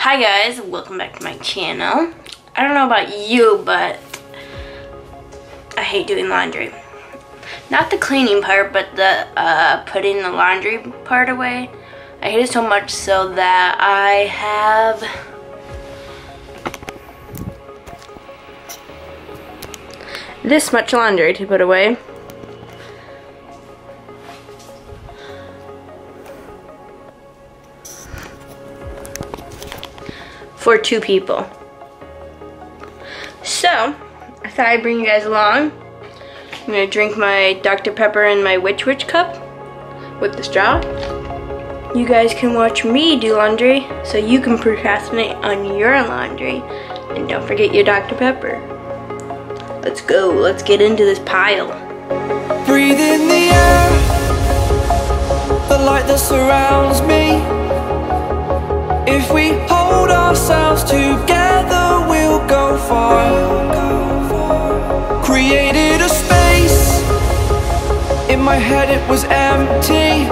Hi guys, welcome back to my channel. I don't know about you, but I hate doing laundry. Not the cleaning part, but the putting the laundry part away. I hate it so much so that I have this much laundry to put away. For 2 people. So, I thought I'd bring you guys along. I'm gonna drink my Dr. Pepper in my Witch cup with the straw. You guys can watch me do laundry so you can procrastinate on your laundry. And don't forget your Dr. Pepper. Let's go, let's get into this pile. Breathe in the air, the light that surrounds me. If we hold ourselves together, we'll go far. Created a space, in my head it was empty,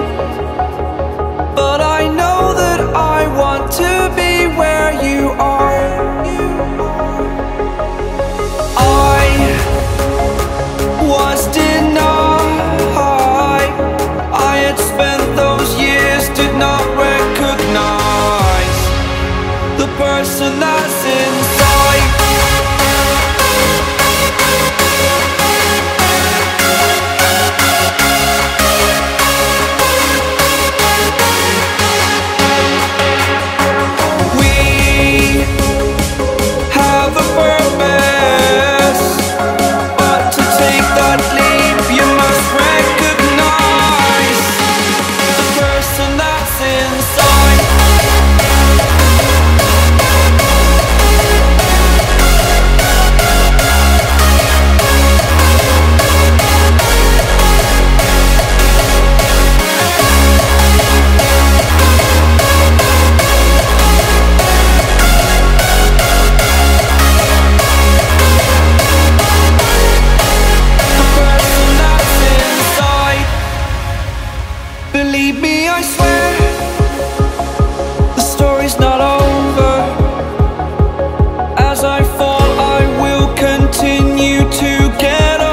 but I know that I want to be where you are. I was denied, I had spent those years, did not recognize the person that's inside. We have a purpose, but to take that leap you must recognize the person that's inside. Believe me, I swear, the story's not over. As I fall, I will continue to get up.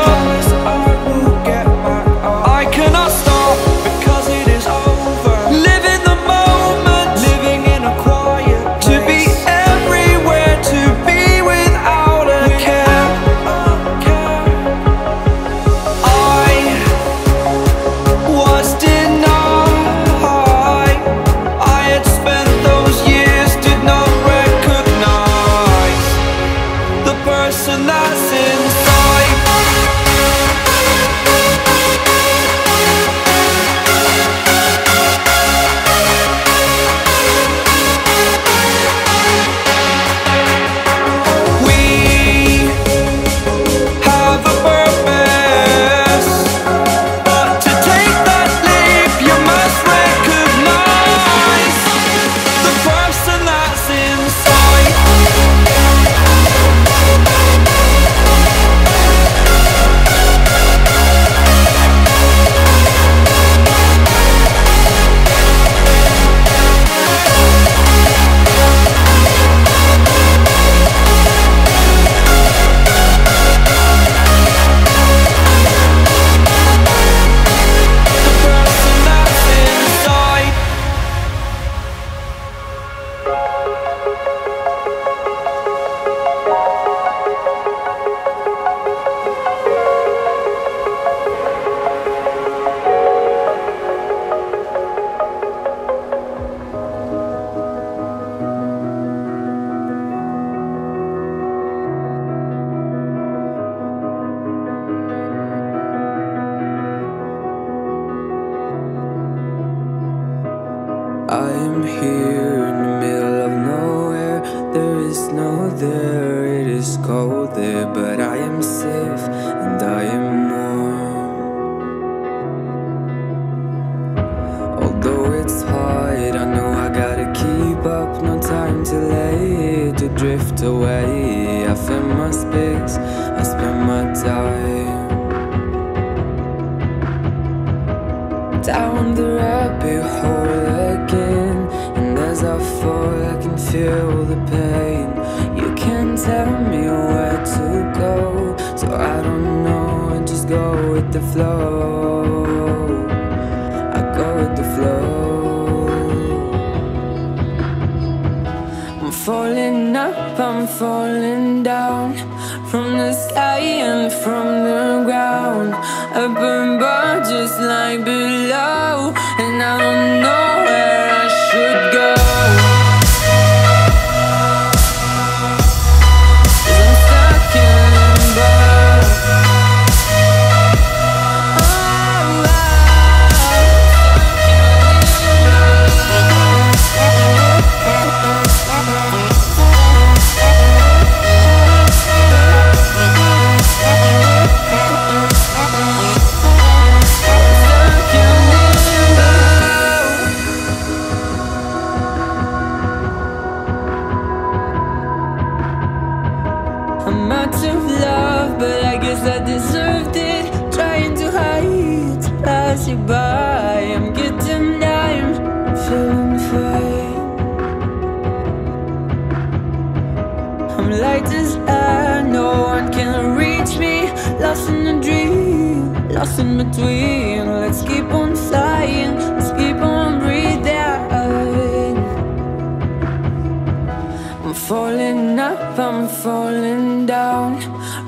I cannot stop because it is over. Live in the moment, living in a quiet place. To be everywhere, to be without a care. I was denied, person that's inside. We have a purpose, but to take that leap you must recognize the person that's inside. I am here in the middle of nowhere. There is no there, it is cold there, but I am safe and I am warm. Although it's hard, I know I gotta keep up. No time to lay, to drift away. I find my space, I spend my time down the rabbit hole again. And as I fall, I can feel the pain. You can't tell me where to go, so I don't know, I just go with the flow. I go with the flow. I'm falling up, I'm falling down, from the sky and from the ground. Up above just like below, and I don't know where I should go. I'm out of love, but I guess I deserved it. Trying to hide, to pass you by. I'm getting down, feeling fine. I'm light as air, no one can reach me. Lost in a dream, lost in between. Let's keep on flying, let's keep on breathing. I'm falling up, I'm falling down,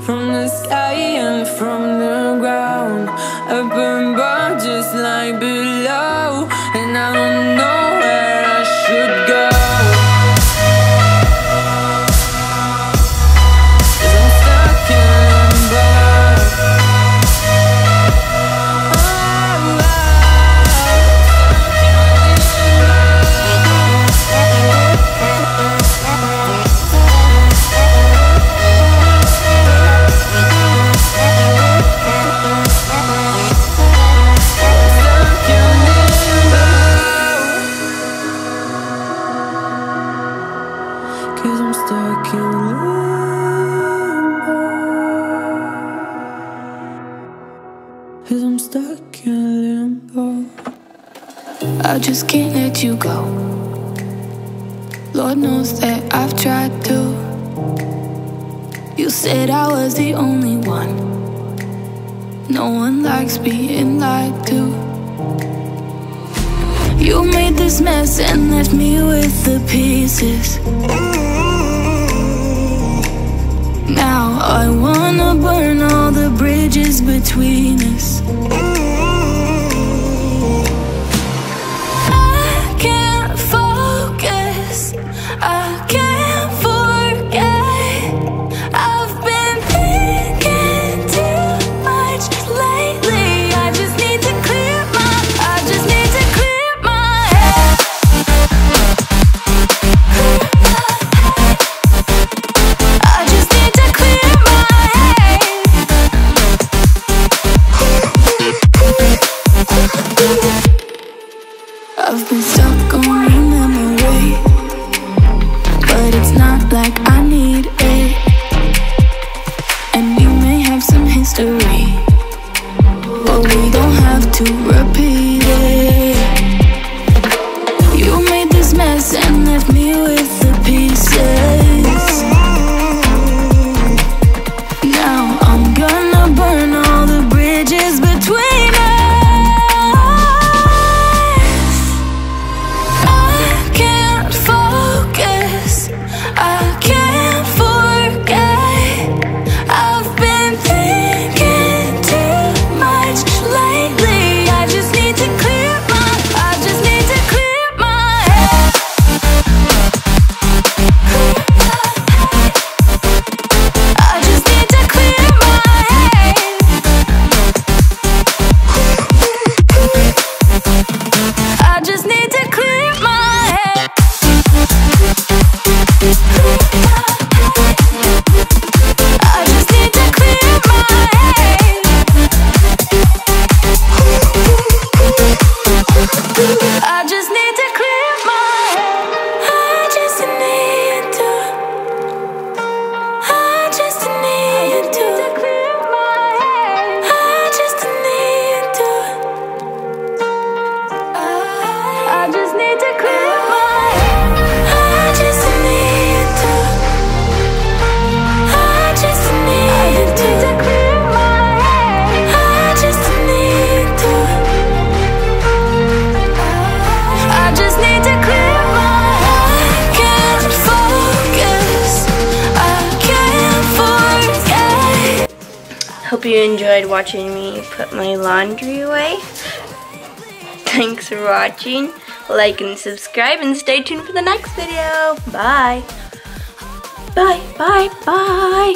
from the sky and from the ground. Up above just like below, and I don't know where I should go. Cause I'm stuck in limbo. Cause I'm stuck in limbo. I just can't let you go. Lord knows that I've tried to. You said I was the only one. No one likes being lied to. You made this mess and left me with the pieces. Now I wanna burn all the bridges between us. I can't focus, I can't forget. I've been thinking too much lately. I just need to clear my, I just need to clear my head. I just need to clear my head. I've been stuck on your memory, but it's Hope you enjoyed watching me put my laundry away. Thanks for watching. Like and subscribe and stay tuned for the next video. Bye. Bye, bye, bye.